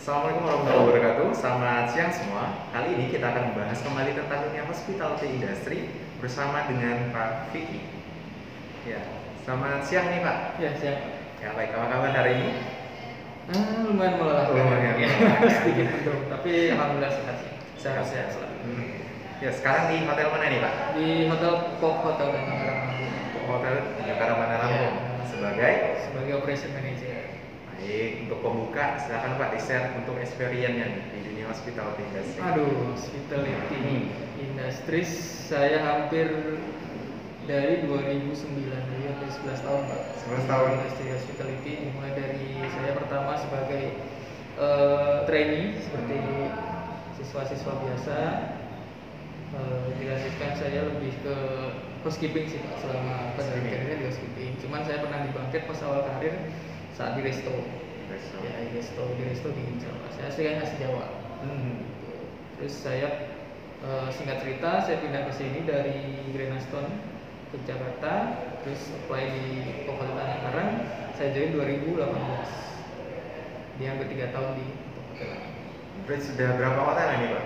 Assalamualaikum warahmatullahi wabarakatuh. Selamat siang semua. Kali ini kita akan membahas kembali tentang dunia hospitality industry bersama dengan Pak Vicky. Ya, selamat siang nih Pak. Ya, siap. Ya baik, apa kabar hari ini? Lumayan melelahkan. Lumayan ya, melelahkan. sedikit mendung, tapi alhamdulillah sehat sih. Sehat selalu. Ya, sekarang di hotel mana nih Pak? Di Hotel Pop Hotel Tangerang. Hotel Jakarta Mana Lampung. Sebagai operation manager. Baik, untuk pembuka silakan Pak di-share untuk experience-nya nih di dunia hospitality industry. Hospitality industry saya hampir dari 2009, jadi hampir 11 tahun Pak. 11 tahun. Industri hospitality, dimulai dari saya pertama sebagai trainee seperti siswa-siswa biasa. Dilanjutkan saya lebih ke housekeeping sih Pak, selama pendidikannya di housekeeping. Cuman saya pernah dibangkit pas awal karir saat di resto. Ya, di resto di Jawa. Saya aslinya asli Jawa. Terus saya singkat cerita saya pindah ke sini dari Grand Aston ke Jakarta, terus apply di Hotel Tangerang. Saya join 2018. Dia hampir 3 tahun di hotel. Berarti sudah berapa hotel ini Pak?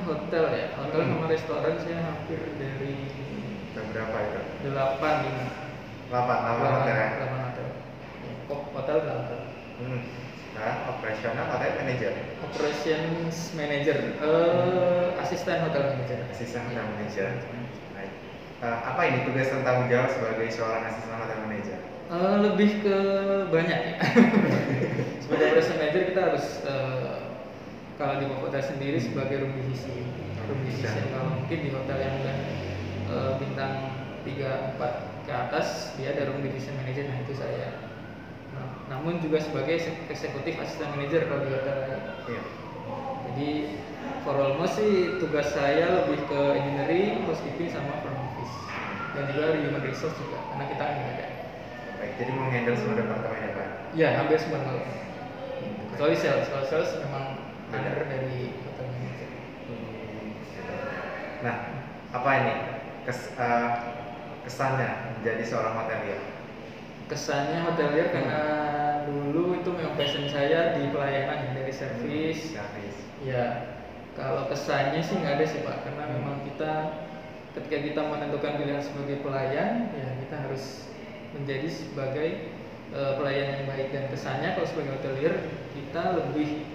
Hotel ya, hotel sama restoran saya hampir dari berapa itu? 8 ini. 8 hotel ya? 8 hotel. Hotel 8. Nah, operasional hotel manager. Operations manager, asisten hotel manager. Asisten hotel manager. Baik. Apa ini tugas dan tanggung jawab sebagai seorang asisten hotel manager? Lebih ke banyak ya. Sebagai operations manager kita harus kalau di hotel sendiri sebagai room division. Kalau mungkin di hotel yang udah bintang 3, 4 ke atas dia ada room division manager, nah itu saya. Namun juga sebagai eksekutif asisten manager kalau di hotel lain. Iya. Jadi for almost sih tugas saya lebih ke engineering, housekeeping sama front office dan juga human resource juga karena kita nggak ada. Baik, jadi menghandle semua departemen ya Pak? Ya, hampir semua hal. Kecuali sales, kalau sales memang under dari hotel manager. Nah, apa ini kesannya menjadi seorang hotelier? Kesannya hotelier karena dulu itu memang passion saya di pelayanan dari servis. Ya, kalau kesannya sih nggak ada sih Pak, karena memang kita ketika kita menentukan pilihan sebagai pelayan, ya kita harus menjadi sebagai pelayan yang baik. Dan kesannya kalau sebagai hotelier kita lebih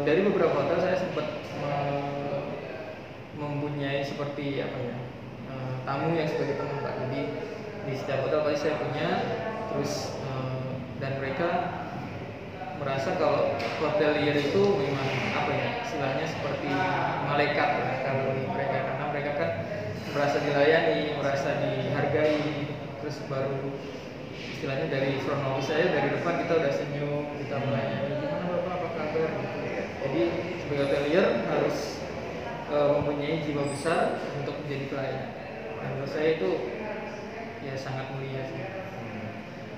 dari beberapa hotel saya sempat mempunyai seperti apa ya, tamu yang sebagai teman Pak. Jadi di setiap hotel pasti saya punya, terus dan mereka merasa kalau hotelier itu memang apa ya, istilahnya seperti malaikat ya kalau di mereka, karena mereka kan merasa dilayani, merasa dihargai, terus baru istilahnya dari front office saya dari depan kita udah senyum, kita melayani, gimana Bapak, apa kabar gitu. Jadi sebagai hotelier harus mempunyai jiwa besar untuk menjadi pelayan. Dan menurut saya itu ya sangat mulia sih.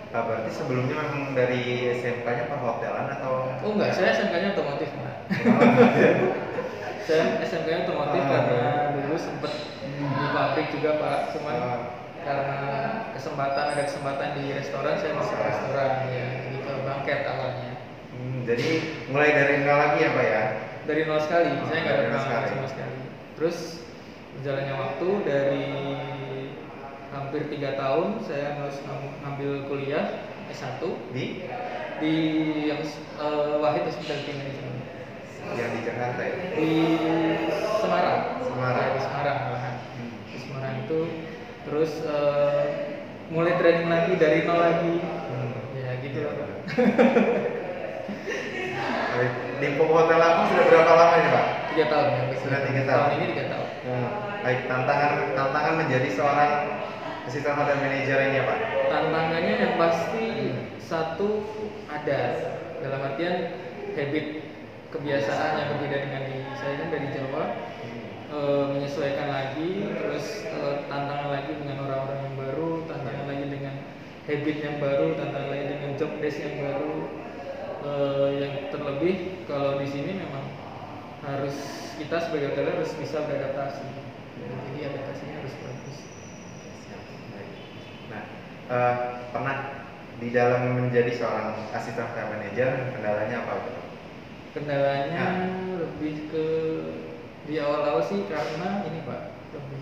Berarti sebelumnya memang dari SMK-nya perhotelan atau? Oh enggak, saya SMK-nya otomotif Pak. Saya SMK-nya otomotif karena dulu sempat di pabrik juga Pak, cuman karena ada kesempatan di restoran, saya masuk ke restoran ya, jadi ke bangket awalnya. Jadi mulai dari nol lagi ya Pak ya? Dari nol sekali, saya nggak ada pengalaman sama sekali. Terus berjalannya waktu dari hampir 3 tahun saya harus ngambil kuliah S1 di Wahid Hospitality Management yang di Jakarta ya? Di Semarang. Semarang. Ya, di Semarang malahan. Di Semarang itu terus mulai training lagi dari nol lagi. Ya gitu loh Pak. Di Hotel Lampung sudah berapa lama nih Pak? 3 tahun ya. Sudah 3 tahun. Tahun ini 3 tahun. Baik, tantangan menjadi seorang asisten hotel manager ini ya Pak? Tantangannya yang pasti satu ada, dalam artian habit kebiasaan yang berbeda dengan saya kan dari Jawa, menyesuaikan lagi, terus tantangan lagi dengan orang-orang yang baru, tantangan lagi dengan habit yang baru, tantangan lagi dengan job desk yang baru, yang terlebih kalau di sini memang harus kita sebagai hotelier harus bisa beradaptasi, jadi adaptasinya harus bagus. Nah, pernah di dalam menjadi seorang asisten hotel manager, kendalanya apa gitu? Kendalanya lebih ke di awal-awal sih karena ini Pak, lebih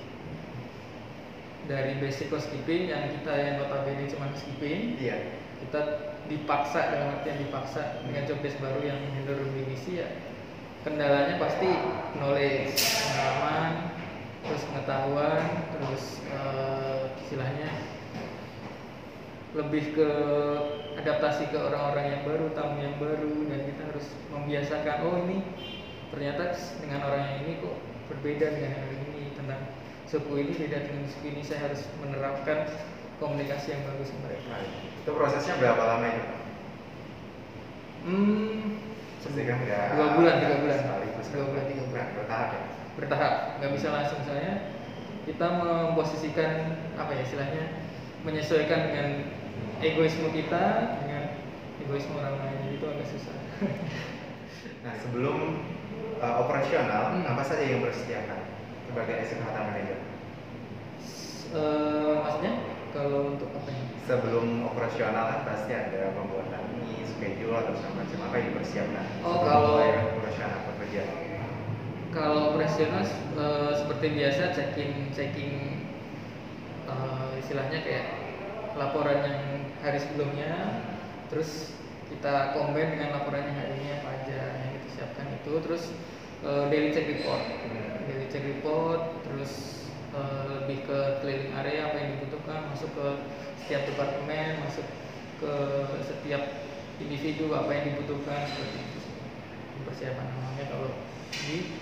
dari basic housekeeping yang kita yang notabene cuma housekeeping, Iya. kita dipaksa, dalam artian dipaksa dengan job desk baru yang handle room divisi ya. Kendalanya pasti knowledge, pengalaman, terus pengetahuan, terus istilahnya lebih ke adaptasi ke orang-orang yang baru, tamu yang baru, dan kita harus membiasakan, oh ini ternyata dengan orang yang ini kok berbeda dengan yang ini, tentang suku ini beda dengan suku ini, saya harus menerapkan komunikasi yang bagus ke mereka. Itu prosesnya berapa lama itu? Pastikan nggak 2 bulan, 3 bulan. sekaligus. 2 bulan, 3 bulan. Bertahap ya? Bertahap, nggak bisa langsung. Misalnya kita memposisikan apa ya istilahnya, menyesuaikan dengan egoisme kita dengan egoisme orang lain, itu agak susah. Nah, sebelum operasional, apa saja yang disediakan sebagai asisten hotel manager? Maksudnya kalau untuk apa ya? Sebelum operasional kan pasti ada pembuatan ini, schedule atau macam apa yang dipersiapkan. Oh, kalau operasional bekerja. Kalau operasional seperti biasa checking istilahnya kayak laporan yang hari sebelumnya, terus kita combine dengan laporannya hari ini apa aja yang kita siapkan itu, terus daily check report, terus lebih ke cleaning area apa yang dibutuhkan, masuk ke setiap departemen, masuk ke setiap individu apa yang dibutuhkan, seperti itu sih persiapan namanya kalau di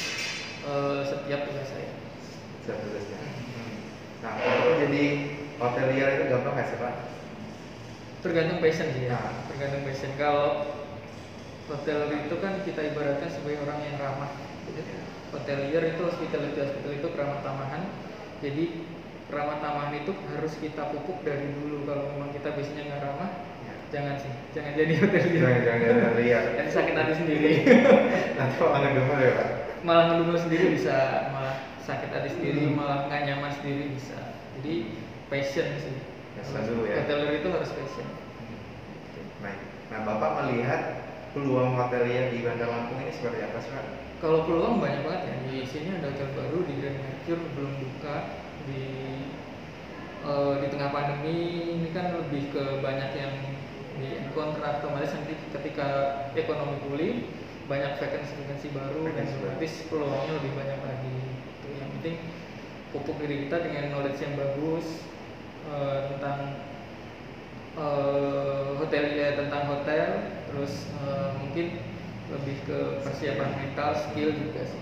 setiap tugas saya. Setiap tugasnya. Nah, untuk jadi hotelier itu gampang nggak sih Pak? Tergantung passion sih ya. Nah. Tergantung passion. Kalau hotel itu kan kita ibaratkan sebagai orang yang ramah. Hotelier itu hospitality itu ramah tamahan. Jadi ramah tamahan itu harus kita pupuk dari dulu. Kalau memang kita biasanya nggak ramah, jangan jadi hotelier. Jangan hotelier. Nanti sakit hati sendiri. Nanti malah ngedumel ya Pak? Malah ngedumel sendiri bisa, malah sakit hati sendiri, malah nggak nyaman sendiri bisa. Jadi passion sih. Passion dulu ya. Hotelier itu harus passion. Baik. Nah, Bapak melihat peluang hotelier di Bandar Lampung ini seperti apa sih Pak? Kalau peluang banyak banget ya. Di sini ada hotel baru di Grand Mercure belum buka, di tengah pandemi ini kan lebih ke banyak yang di kontrak, otomatis nanti ketika ekonomi pulih banyak vacancy baru dan otomatis peluangnya lebih banyak lagi. Itu yang penting pupuk diri kita dengan knowledge yang bagus tentang tentang hotel, terus mungkin lebih ke persiapan mental, skill juga sih.